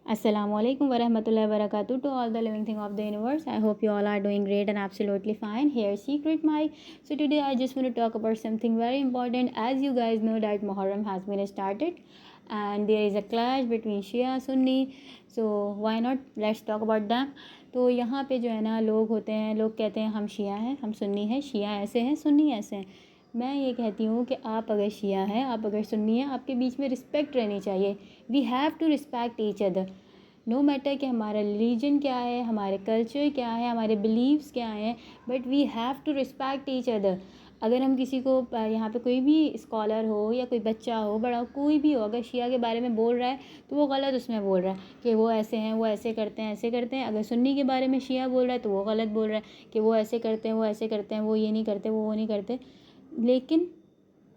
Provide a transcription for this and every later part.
Assalamu alaikum warahmatullahi wabarakatuh to all the living thing of the universe. I hope you all are doing great and absolutely fine. Here Secret Mike. So today I just want to talk about something very important. As you guys know that Muharram has been started and there is a clash between Shia Sunni. So why not let's talk about them. تو یہاں پہ جو ہے نا لوگ ہوتے ہیں, لوگ کہتے ہیں ہم شیعہ ہیں, ہم سنی ہیں, شیعہ ایسے ہیں, سنی ایسے ہیں. میں یہ کہتی ہوں کہ آپ اگر شیعہ ہیں, آپ اگر سنی ہیں, آپ کے بیچ میں رسپیکٹ رہنی چاہیے. We have to respect each other. No matter کہ ہمارا ریلیجن کیا ہے, ہمارے کلچر کیا ہے, ہمارے بلیفس کیا ہیں, but we have to respect each other. اگر ہم کسی کو یہاں پہ کوئی بھی اسکالر ہو یا کوئی بچہ ہو, بڑا ہو, کوئی بھی ہو, اگر شیعہ کے بارے میں بول رہا ہے تو وہ غلط اس میں بول رہا ہے کہ وہ ایسے ہیں, وہ ایسے کرتے ہیں, ایسے کرتے ہیں. اگر سنی کے بارے میں شیعہ بول رہا ہے تو وہ غلط بول رہا ہے کہ وہ ایسے کرتے ہیں, وہ ایسے کرتے ہیں, وہ یہ نہیں کرتے, وہ نہیں کرتے. لیکن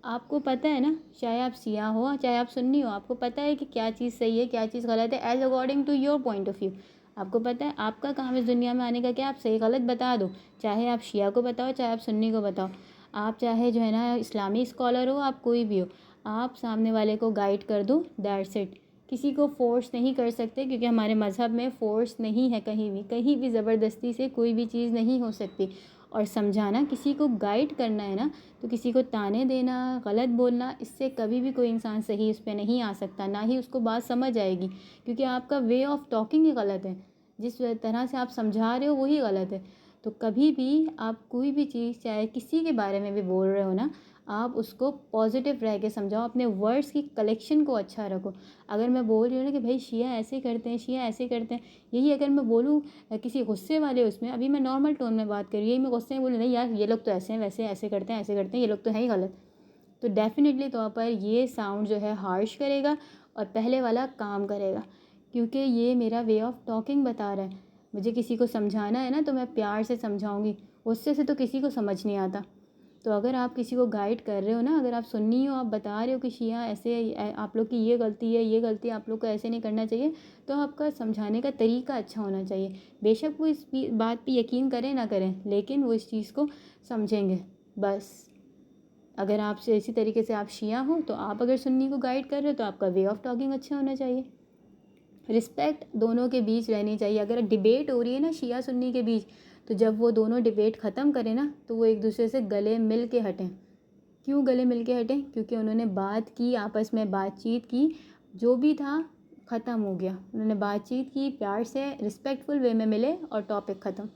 آپ کو پتہ ہے نا, چاہے آپ سیاہ ہو چاہے آپ سنی ہو, آپ کو پتہ ہے کہ کیا چیز صحیح ہے, کیا چیز غلط ہے, as according to your point of view. آپ کو پتہ ہے آپ کا کام اس دنیا میں آنے کا کیا, آپ صحیح غلط بتا دو. چاہے آپ شیعہ کو بتاؤ, چاہے آپ سنی کو بتاؤ, آپ چاہے جو ہے نا اسلامی اسکالر ہو, آپ کوئی بھی ہو, آپ سامنے والے کو گائیڈ کر دو, دیٹس اٹ. کسی کو فورس نہیں کر سکتے, کیونکہ ہمارے مذہب میں فورس نہیں ہے. کہیں بھی زبردستی سے کوئی بھی چیز نہیں ہو سکتی. اور سمجھانا, کسی کو گائیڈ کرنا ہے نا, تو کسی کو تانے دینا, غلط بولنا, اس سے کبھی بھی کوئی انسان صحیح اس پہ نہیں آ سکتا, نہ ہی اس کو بات سمجھ آئے گی, کیونکہ آپ کا وے آف ٹاکنگ ہی غلط ہے. جس طرح سے آپ سمجھا رہے ہو وہی غلط ہے. تو کبھی بھی آپ کوئی بھی چیز, چاہے کسی کے بارے میں بھی بول رہے ہو نا, آپ اس کو پازیٹیو رہ کے سمجھاؤ, اپنے ورڈس کی کلیکشن کو اچھا رکھو. اگر میں بول رہی ہوں نا کہ بھائی شیعہ ایسے کرتے ہیں, شیعہ ایسے کرتے ہیں, یہی اگر میں بولوں کسی غصے والے اس میں, ابھی میں نارمل ٹون میں بات کر رہی ہوں, یہی میں غصے میں بولوں نہیں یار یہ لوگ تو ایسے ہیں, ویسے ایسے کرتے ہیں, ایسے کرتے ہیں, یہ لوگ تو ہیں ہی غلط, تو ڈیفینیٹلی طور پر یہ ساؤنڈ جو ہے ہارش کرے گا اور پہلے والا کام کرے گا, کیونکہ یہ میرا وے آف ٹاکنگ بتا رہا ہے. مجھے کسی کو سمجھانا ہے نا تو میں پیار سے سمجھاؤں گی, غصے سے تو کسی کو سمجھ نہیں آتا. تو اگر آپ کسی کو گائیڈ کر رہے ہو نا, اگر آپ سنی ہو, آپ بتا رہے ہو کہ شیعہ ایسے, آپ لوگ کی یہ غلطی ہے, یہ غلطی, آپ لوگ کو ایسے نہیں کرنا چاہیے, تو آپ کا سمجھانے کا طریقہ اچھا ہونا چاہیے. بے شک وہ اس بات پہ یقین کریں نہ کریں, لیکن وہ اس چیز کو سمجھیں گے بس. اگر آپ سے اسی طریقے سے آپ شیعہ ہوں, تو آپ اگر سنی کو گائیڈ کر رہے ہو تو آپ کا وے آف ٹاکنگ اچھا ہونا چاہیے. رسپیکٹ دونوں کے بیچ رہنی چاہیے. اگر ڈیبیٹ ہو رہی ہے نا شیعہ سنی کے بیچ, تو جب وہ دونوں ڈیبیٹ ختم کریں نا, تو وہ ایک دوسرے سے گلے مل کے ہٹیں. کیوں گلے مل کے ہٹیں؟ کیونکہ انہوں نے بات کی, آپس میں بات چیت کی, جو بھی تھا ختم ہو گیا. انہوں نے بات چیت کی, پیار سے رسپیکٹفل وے میں ملے اور ٹاپک ختم.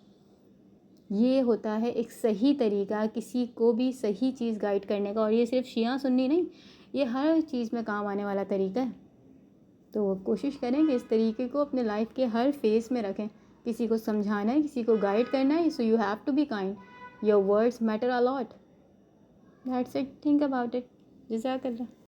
یہ ہوتا ہے ایک صحیح طریقہ کسی کو بھی صحیح چیز گائیڈ کرنے کا, اور یہ صرف شیعہ سنی نہیں, یہ ہر چیز میں کام آنے والا طریقہ ہے. تو کوشش کریں کہ اس طریقے کو اپنے لائف کے ہر فیز میں رکھیں. کسی کو سمجھانا ہے, کسی کو گائیڈ کرنا ہے, so you have to be kind. Your words matter a lot. That's it. Think about it. جزاک اللہ.